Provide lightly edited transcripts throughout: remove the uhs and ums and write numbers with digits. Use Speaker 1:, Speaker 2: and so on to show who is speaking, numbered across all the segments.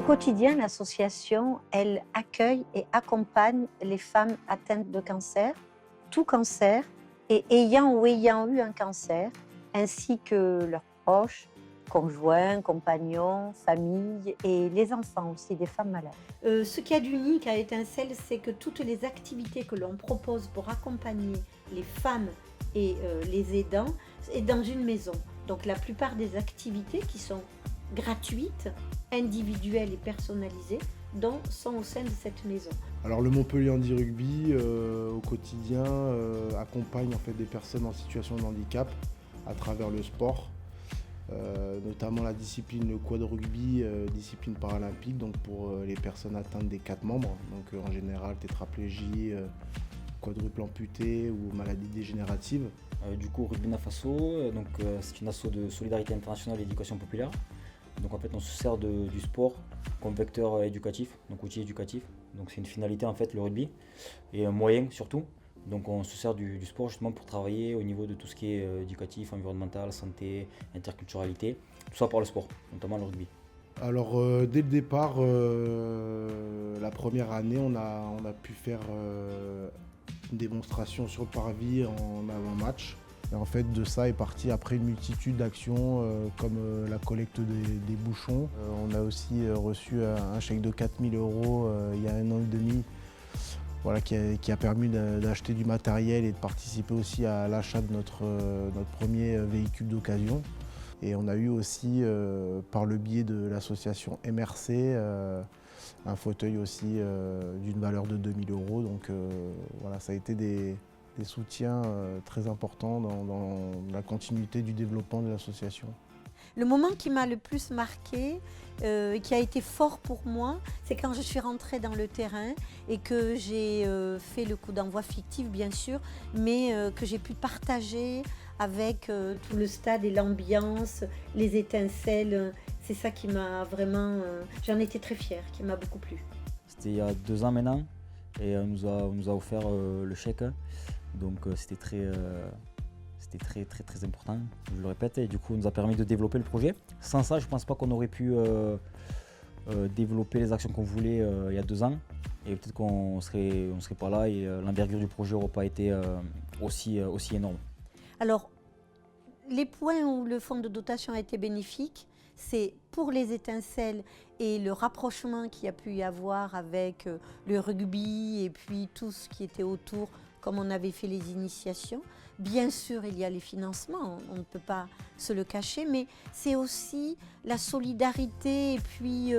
Speaker 1: quotidien, l'association, elle accueille et accompagne les femmes atteintes de cancer, tout cancer, et ayant eu un cancer, ainsi que leurs proches, conjoints, compagnons, familles et les enfants aussi des femmes malades. Ce qu'il y a d'unique à Étincelle, c'est que toutes les activités que l'on propose pour accompagner les femmes et les aidants est dans une maison. Donc la plupart des activités qui sont gratuites, individuelles et personnalisées, sont au sein de cette maison.
Speaker 2: Alors le Montpellier Handi Rugby au quotidien accompagne en fait des personnes en situation de handicap à travers le sport, notamment la discipline le quad rugby, discipline paralympique, donc pour les personnes atteintes des 4 membres, donc en général tétraplégie, quadruple amputé ou maladie dégénérative.
Speaker 3: Du coup, Rugby Faso, c'est une asso de solidarité internationale et d'éducation populaire. Donc en fait, on se sert du sport comme vecteur éducatif, donc outil éducatif. Donc c'est une finalité en fait, le rugby, et un moyen surtout. Donc on se sert du sport justement pour travailler au niveau de tout ce qui est éducatif, environnemental, santé, interculturalité, tout ça par le sport, notamment le rugby.
Speaker 2: Alors dès le départ, la première année, on a pu faire une démonstration sur le parvis en avant-match. Et en fait, de ça est parti après une multitude d'actions comme la collecte des bouchons. On a aussi reçu un chèque de 4 000 € il y a 1 an et demi, voilà, qui a permis d'acheter du matériel et de participer aussi à l'achat de notre premier véhicule d'occasion. Et on a eu aussi, par le biais de l'association MRC, un fauteuil aussi d'une valeur de 2 000 €. Donc voilà, ça a été des soutiens très importants dans la continuité du développement de l'association.
Speaker 1: Le moment qui m'a le plus marqué, qui a été fort pour moi, c'est quand je suis rentrée dans le terrain et que j'ai fait le coup d'envoi fictif bien sûr, mais que j'ai pu partager avec tout le stade et l'ambiance, les étincelles. C'est ça qui m'a vraiment... j'en étais très fière, qui m'a beaucoup plu.
Speaker 3: C'était il y a 2 ans maintenant, et on nous a offert le chèque. Donc c'était très important, je le répète, et du coup on nous a permis de développer le projet. Sans ça, je ne pense pas qu'on aurait pu développer les actions qu'on voulait il y a 2 ans, et peut-être qu'on serait pas là et l'envergure du projet n'aurait pas été aussi énorme.
Speaker 1: Alors, les points où le fonds de dotation a été bénéfique, c'est pour les étincelles et le rapprochement qu'il y a pu y avoir avec le rugby et puis tout ce qui était autour, comme on avait fait les initiations. Bien sûr, il y a les financements, on ne peut pas se le cacher, mais c'est aussi la solidarité et puis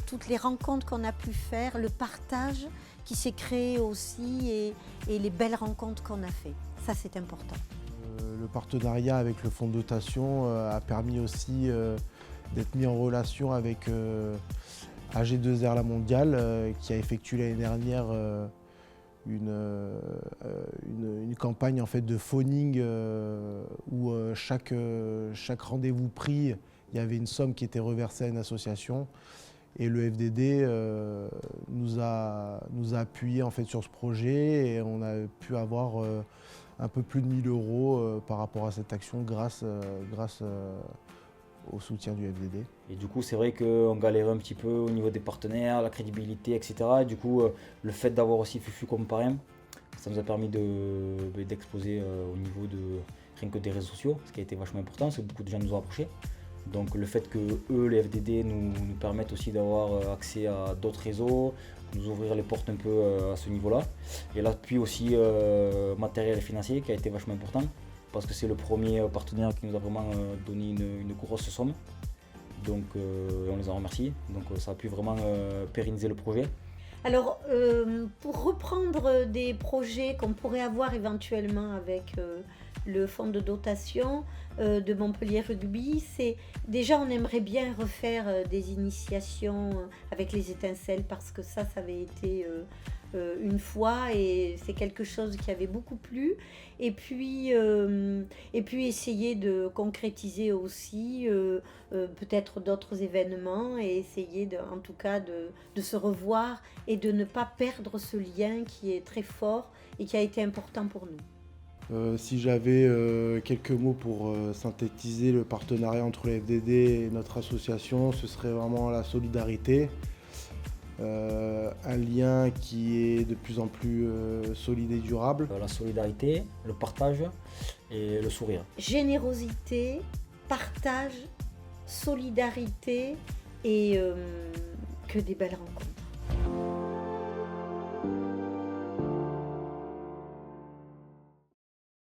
Speaker 1: toutes les rencontres qu'on a pu faire, le partage qui s'est créé aussi et les belles rencontres qu'on a fait. Ça, c'est important.
Speaker 2: Le partenariat avec le fonds de dotation a permis aussi d'être mis en relation avec AG2R La Mondiale qui a effectué l'année dernière une campagne en fait, de phoning où chaque rendez-vous pris, il y avait une somme qui était reversée à une association. Et le FDD nous a appuyés en fait, sur ce projet et on a pu avoir un peu plus de 1 000 € par rapport à cette action grâce au soutien du FDD.
Speaker 3: Et du coup, c'est vrai qu'on galérait un petit peu au niveau des partenaires, la crédibilité, etc. Et du coup, le fait d'avoir aussi Fufu comme parrain, ça nous a permis d'exposer au niveau de rien que des réseaux sociaux, ce qui a été vachement important, parce que beaucoup de gens nous ont approchés. Donc le fait que eux, les FDD, nous permettent aussi d'avoir accès à d'autres réseaux, nous ouvrir les portes un peu à ce niveau-là. Et l'appui aussi matériel et financier qui a été vachement important, parce que c'est le premier partenaire qui nous a vraiment donné une grosse somme. Donc on les en remercie. Donc ça a pu vraiment pérenniser le projet.
Speaker 1: Alors, pour reprendre des projets qu'on pourrait avoir éventuellement avec le fonds de dotation de Montpellier Rugby, c'est déjà on aimerait bien refaire des initiations avec les étincelles parce que ça avait été une fois et c'est quelque chose qui avait beaucoup plu. Et puis essayer de concrétiser aussi peut-être d'autres événements et essayer en tout cas de se revoir et de ne pas perdre ce lien qui est très fort et qui a été important pour nous.
Speaker 2: Si j'avais quelques mots pour synthétiser le partenariat entre les FDD et notre association, ce serait vraiment la solidarité. Un lien qui est de plus en plus solide et durable.
Speaker 3: La solidarité, le partage et le sourire.
Speaker 1: Générosité, partage, solidarité et que des belles rencontres.